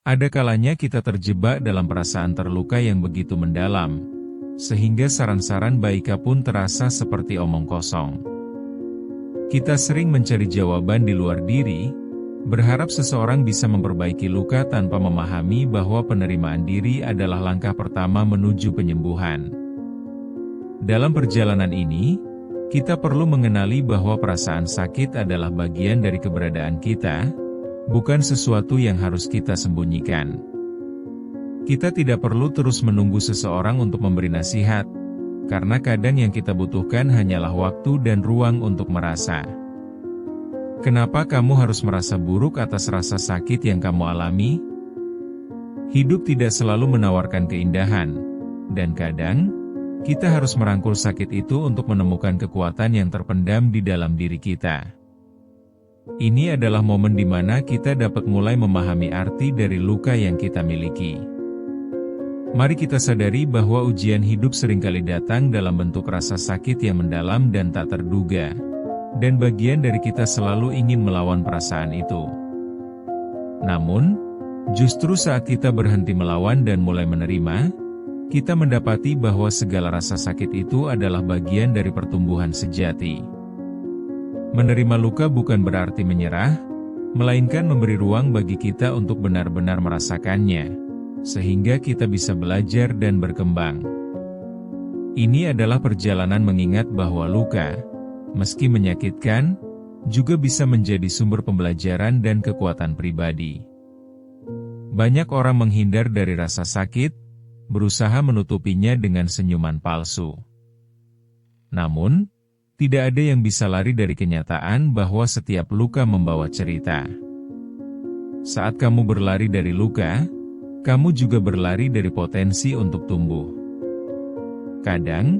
Ada kalanya kita terjebak dalam perasaan terluka yang begitu mendalam, sehingga saran-saran baik pun terasa seperti omong kosong. Kita sering mencari jawaban di luar diri, berharap seseorang bisa memperbaiki luka tanpa memahami bahwa penerimaan diri adalah langkah pertama menuju penyembuhan. Dalam perjalanan ini, kita perlu mengenali bahwa perasaan sakit adalah bagian dari keberadaan kita, bukan sesuatu yang harus kita sembunyikan. Kita tidak perlu terus menunggu seseorang untuk memberi nasihat, karena kadang yang kita butuhkan hanyalah waktu dan ruang untuk merasa. Kenapa kamu harus merasa buruk atas rasa sakit yang kamu alami? Hidup tidak selalu menawarkan keindahan, dan kadang, kita harus merangkul sakit itu untuk menemukan kekuatan yang terpendam di dalam diri kita. Ini adalah momen di mana kita dapat mulai memahami arti dari luka yang kita miliki. Mari kita sadari bahwa ujian hidup seringkali datang dalam bentuk rasa sakit yang mendalam dan tak terduga, dan bagian dari kita selalu ingin melawan perasaan itu. Namun, justru saat kita berhenti melawan dan mulai menerima, kita mendapati bahwa segala rasa sakit itu adalah bagian dari pertumbuhan sejati. Menerima luka bukan berarti menyerah, melainkan memberi ruang bagi kita untuk benar-benar merasakannya, sehingga kita bisa belajar dan berkembang. Ini adalah perjalanan mengingat bahwa luka, meski menyakitkan, juga bisa menjadi sumber pembelajaran dan kekuatan pribadi. Banyak orang menghindar dari rasa sakit, berusaha menutupinya dengan senyuman palsu. Namun, tidak ada yang bisa lari dari kenyataan bahwa setiap luka membawa cerita. Saat kamu berlari dari luka, kamu juga berlari dari potensi untuk tumbuh. Kadang,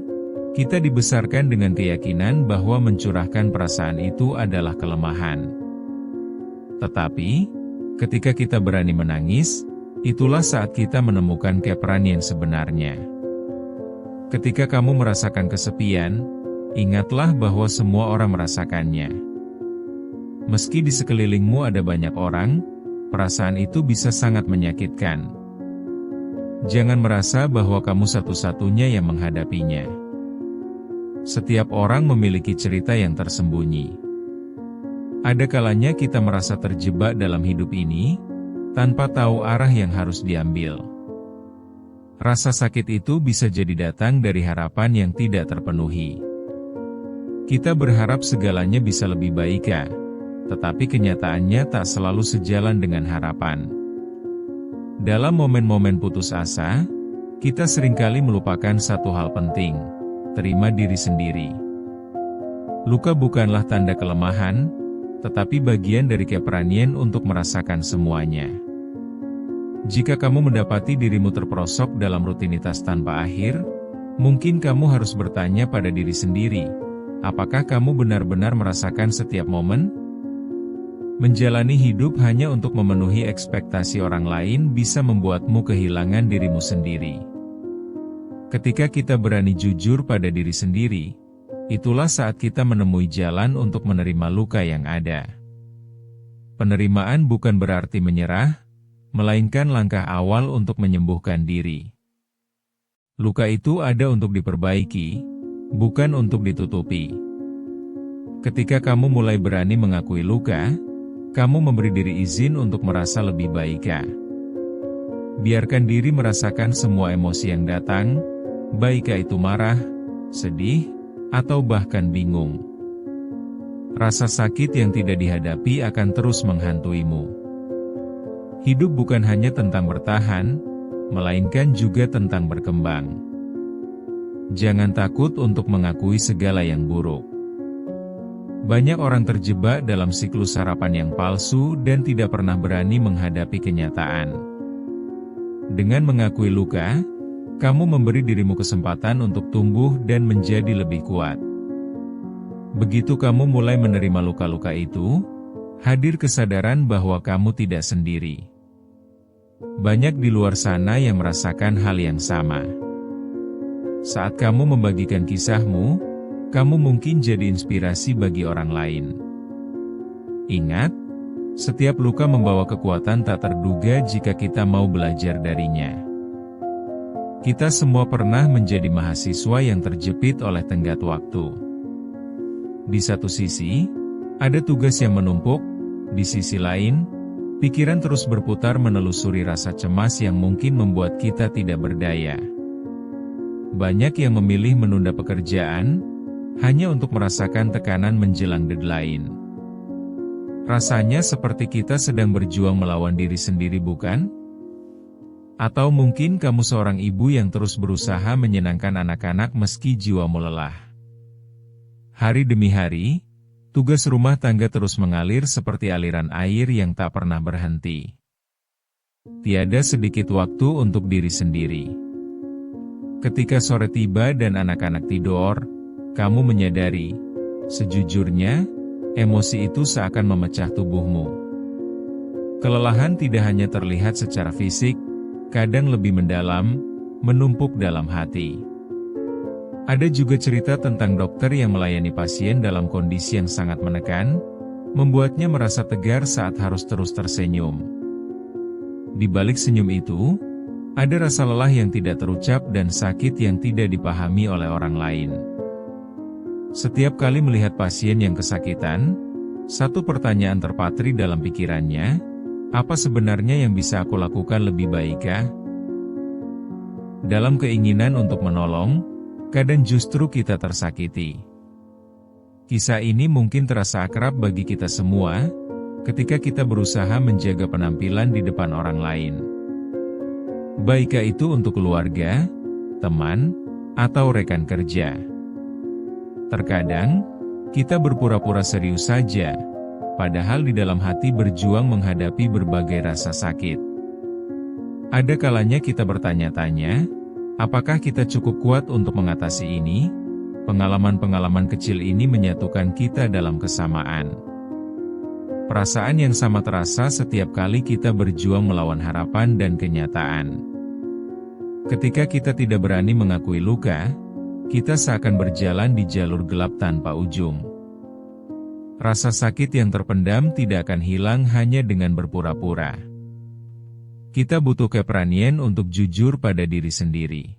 kita dibesarkan dengan keyakinan bahwa mencurahkan perasaan itu adalah kelemahan. Tetapi, ketika kita berani menangis, itulah saat kita menemukan keberanian sebenarnya. Ketika kamu merasakan kesepian, ingatlah bahwa semua orang merasakannya. Meski di sekelilingmu ada banyak orang, perasaan itu bisa sangat menyakitkan. Jangan merasa bahwa kamu satu-satunya yang menghadapinya. Setiap orang memiliki cerita yang tersembunyi. Ada kalanya kita merasa terjebak dalam hidup ini, tanpa tahu arah yang harus diambil. Rasa sakit itu bisa jadi datang dari harapan yang tidak terpenuhi. Kita berharap segalanya bisa lebih baik, tetapi kenyataannya tak selalu sejalan dengan harapan. Dalam momen-momen putus asa, kita seringkali melupakan satu hal penting, terima diri sendiri. Luka bukanlah tanda kelemahan, tetapi bagian dari keberanian untuk merasakan semuanya. Jika kamu mendapati dirimu terperosok dalam rutinitas tanpa akhir, mungkin kamu harus bertanya pada diri sendiri, apakah kamu benar-benar merasakan setiap momen? Menjalani hidup hanya untuk memenuhi ekspektasi orang lain bisa membuatmu kehilangan dirimu sendiri. Ketika kita berani jujur pada diri sendiri, itulah saat kita menemui jalan untuk menerima luka yang ada. Penerimaan bukan berarti menyerah, melainkan langkah awal untuk menyembuhkan diri. Luka itu ada untuk diperbaiki, bukan untuk ditutupi. Ketika kamu mulai berani mengakui luka, kamu memberi diri izin untuk merasa lebih baik. Biarkan diri merasakan semua emosi yang datang, baik itu marah, sedih, atau bahkan bingung. Rasa sakit yang tidak dihadapi akan terus menghantuimu. Hidup bukan hanya tentang bertahan, melainkan juga tentang berkembang. Jangan takut untuk mengakui segala yang buruk. Banyak orang terjebak dalam siklus harapan yang palsu dan tidak pernah berani menghadapi kenyataan. Dengan mengakui luka, kamu memberi dirimu kesempatan untuk tumbuh dan menjadi lebih kuat. Begitu kamu mulai menerima luka-luka itu, hadir kesadaran bahwa kamu tidak sendiri. Banyak di luar sana yang merasakan hal yang sama. Saat kamu membagikan kisahmu, kamu mungkin jadi inspirasi bagi orang lain. Ingat, Setiap luka membawa kekuatan tak terduga jika kita mau belajar darinya. Kita semua pernah menjadi mahasiswa yang terjepit oleh tenggat waktu. Di satu sisi, ada tugas yang menumpuk, di sisi lain, pikiran terus berputar menelusuri rasa cemas yang mungkin membuat kita tidak berdaya. Banyak yang memilih menunda pekerjaan, hanya untuk merasakan tekanan menjelang deadline. Rasanya seperti kita sedang berjuang melawan diri sendiri, bukan? Atau mungkin kamu seorang ibu yang terus berusaha menyenangkan anak-anak meski jiwamu lelah. Hari demi hari, tugas rumah tangga terus mengalir seperti aliran air yang tak pernah berhenti. Tiada sedikit waktu untuk diri sendiri. Ketika sore tiba dan anak-anak tidur, kamu menyadari, sejujurnya, emosi itu seakan memecah tubuhmu. Kelelahan tidak hanya terlihat secara fisik, kadang lebih mendalam, menumpuk dalam hati. Ada juga cerita tentang dokter yang melayani pasien dalam kondisi yang sangat menekan, membuatnya merasa tegar saat harus terus tersenyum. Di balik senyum itu, ada rasa lelah yang tidak terucap dan sakit yang tidak dipahami oleh orang lain. Setiap kali melihat pasien yang kesakitan, satu pertanyaan terpatri dalam pikirannya, apa sebenarnya yang bisa aku lakukan lebih baik? Dalam keinginan untuk menolong, kadang justru kita tersakiti. Kisah ini mungkin terasa akrab bagi kita semua, ketika kita berusaha menjaga penampilan di depan orang lain. Baiklah itu untuk keluarga, teman, atau rekan kerja. Terkadang, kita berpura-pura serius saja, padahal di dalam hati berjuang menghadapi berbagai rasa sakit. Ada kalanya kita bertanya-tanya, apakah kita cukup kuat untuk mengatasi ini? Pengalaman-pengalaman kecil ini menyatukan kita dalam kesamaan. Perasaan yang sama terasa setiap kali kita berjuang melawan harapan dan kenyataan. Ketika kita tidak berani mengakui luka, kita seakan berjalan di jalur gelap tanpa ujung. Rasa sakit yang terpendam tidak akan hilang hanya dengan berpura-pura. Kita butuh keberanian untuk jujur pada diri sendiri.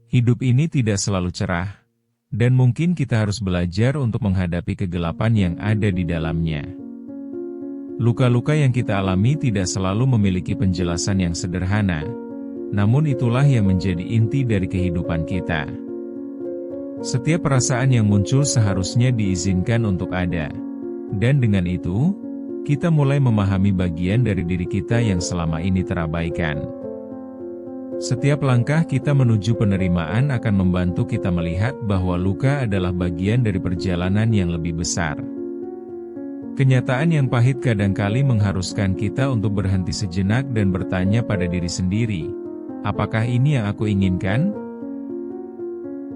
Hidup ini tidak selalu cerah, dan mungkin kita harus belajar untuk menghadapi kegelapan yang ada di dalamnya. Luka-luka yang kita alami tidak selalu memiliki penjelasan yang sederhana, namun itulah yang menjadi inti dari kehidupan kita. Setiap perasaan yang muncul seharusnya diizinkan untuk ada, dan dengan itu, kita mulai memahami bagian dari diri kita yang selama ini terabaikan. Setiap langkah kita menuju penerimaan akan membantu kita melihat bahwa luka adalah bagian dari perjalanan yang lebih besar. Kenyataan yang pahit kadangkali mengharuskan kita untuk berhenti sejenak dan bertanya pada diri sendiri, apakah ini yang aku inginkan?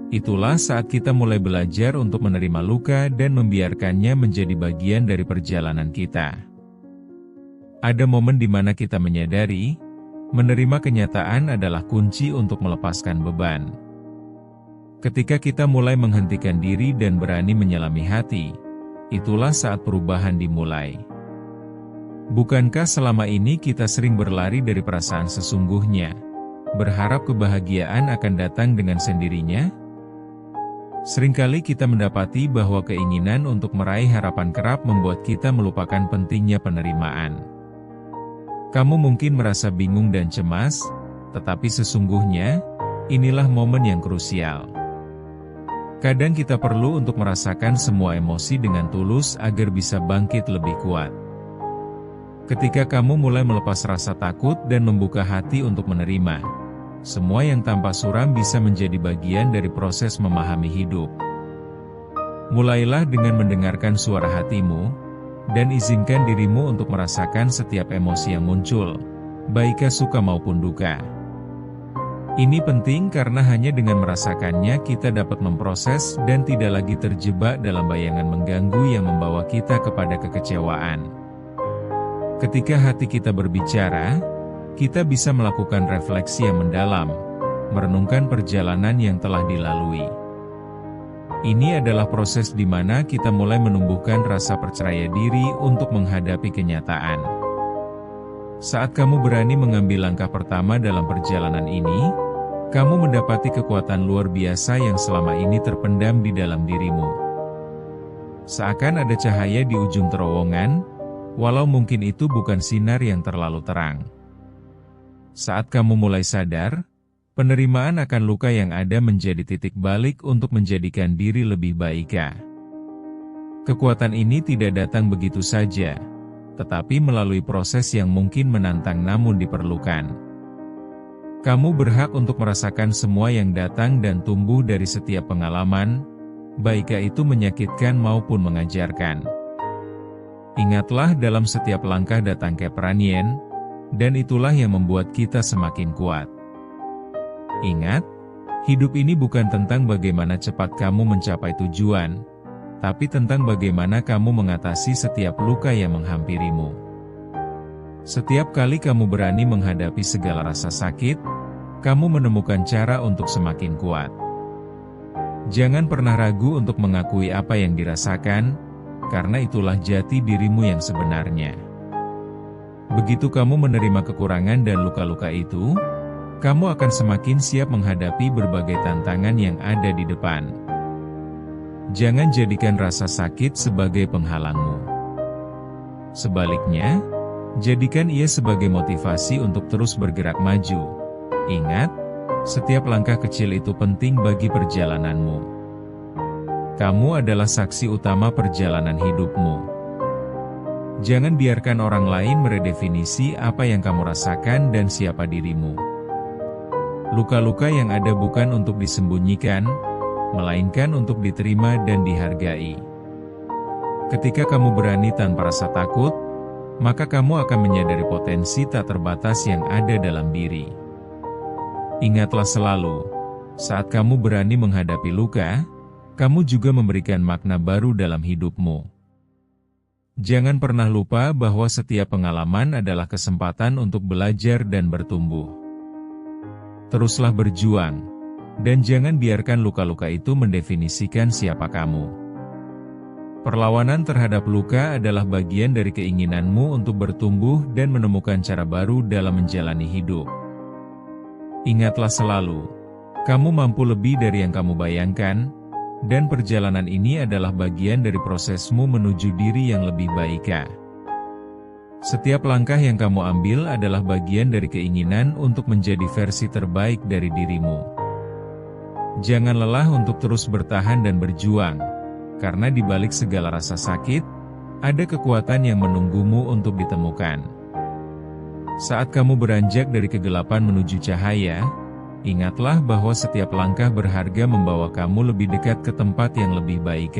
Itulah saat kita mulai belajar untuk menerima luka dan membiarkannya menjadi bagian dari perjalanan kita. Ada momen di mana kita menyadari, menerima kenyataan adalah kunci untuk melepaskan beban. Ketika kita mulai menghentikan diri dan berani menyelami hati, itulah saat perubahan dimulai. Bukankah selama ini kita sering berlari dari perasaan sesungguhnya, berharap kebahagiaan akan datang dengan sendirinya? Seringkali kita mendapati bahwa keinginan untuk meraih harapan kerap membuat kita melupakan pentingnya penerimaan. Kamu mungkin merasa bingung dan cemas, tetapi sesungguhnya, inilah momen yang krusial. Kadang kita perlu untuk merasakan semua emosi dengan tulus agar bisa bangkit lebih kuat. Ketika kamu mulai melepas rasa takut dan membuka hati untuk menerima, semua yang tanpa suram bisa menjadi bagian dari proses memahami hidup. Mulailah dengan mendengarkan suara hatimu, dan izinkan dirimu untuk merasakan setiap emosi yang muncul, baik suka maupun duka. Ini penting karena hanya dengan merasakannya kita dapat memproses dan tidak lagi terjebak dalam bayangan mengganggu yang membawa kita kepada kekecewaan. Ketika hati kita berbicara, kita bisa melakukan refleksi yang mendalam, merenungkan perjalanan yang telah dilalui. Ini adalah proses di mana kita mulai menumbuhkan rasa percaya diri untuk menghadapi kenyataan. Saat kamu berani mengambil langkah pertama dalam perjalanan ini, kamu mendapati kekuatan luar biasa yang selama ini terpendam di dalam dirimu. Seakan ada cahaya di ujung terowongan, walau mungkin itu bukan sinar yang terlalu terang. Saat kamu mulai sadar, penerimaan akan luka yang ada menjadi titik balik untuk menjadikan diri lebih baik. Kekuatan ini tidak datang begitu saja, tetapi melalui proses yang mungkin menantang namun diperlukan. Kamu berhak untuk merasakan semua yang datang dan tumbuh dari setiap pengalaman, baik itu menyakitkan maupun mengajarkan. Ingatlah, dalam setiap langkah datang keberanian, dan itulah yang membuat kita semakin kuat. Ingat, hidup ini bukan tentang bagaimana cepat kamu mencapai tujuan, tapi tentang bagaimana kamu mengatasi setiap luka yang menghampirimu. Setiap kali kamu berani menghadapi segala rasa sakit, kamu menemukan cara untuk semakin kuat. Jangan pernah ragu untuk mengakui apa yang dirasakan, karena itulah jati dirimu yang sebenarnya. Begitu kamu menerima kekurangan dan luka-luka itu, kamu akan semakin siap menghadapi berbagai tantangan yang ada di depan. Jangan jadikan rasa sakit sebagai penghalangmu. Sebaliknya, jadikan ia sebagai motivasi untuk terus bergerak maju. Ingat, setiap langkah kecil itu penting bagi perjalananmu. Kamu adalah saksi utama perjalanan hidupmu. Jangan biarkan orang lain meredefinisi apa yang kamu rasakan dan siapa dirimu. Luka-luka yang ada bukan untuk disembunyikan, melainkan untuk diterima dan dihargai. Ketika kamu berani tanpa rasa takut, maka kamu akan menyadari potensi tak terbatas yang ada dalam diri. Ingatlah selalu, saat kamu berani menghadapi luka, kamu juga memberikan makna baru dalam hidupmu. Jangan pernah lupa bahwa setiap pengalaman adalah kesempatan untuk belajar dan bertumbuh. Teruslah berjuang, dan jangan biarkan luka-luka itu mendefinisikan siapa kamu. Perlawanan terhadap luka adalah bagian dari keinginanmu untuk bertumbuh dan menemukan cara baru dalam menjalani hidup. Ingatlah selalu, kamu mampu lebih dari yang kamu bayangkan, dan perjalanan ini adalah bagian dari prosesmu menuju diri yang lebih baik. Setiap langkah yang kamu ambil adalah bagian dari keinginan untuk menjadi versi terbaik dari dirimu. Jangan lelah untuk terus bertahan dan berjuang, karena di balik segala rasa sakit, ada kekuatan yang menunggumu untuk ditemukan. Saat kamu beranjak dari kegelapan menuju cahaya, ingatlah bahwa setiap langkah berharga membawa kamu lebih dekat ke tempat yang lebih baik.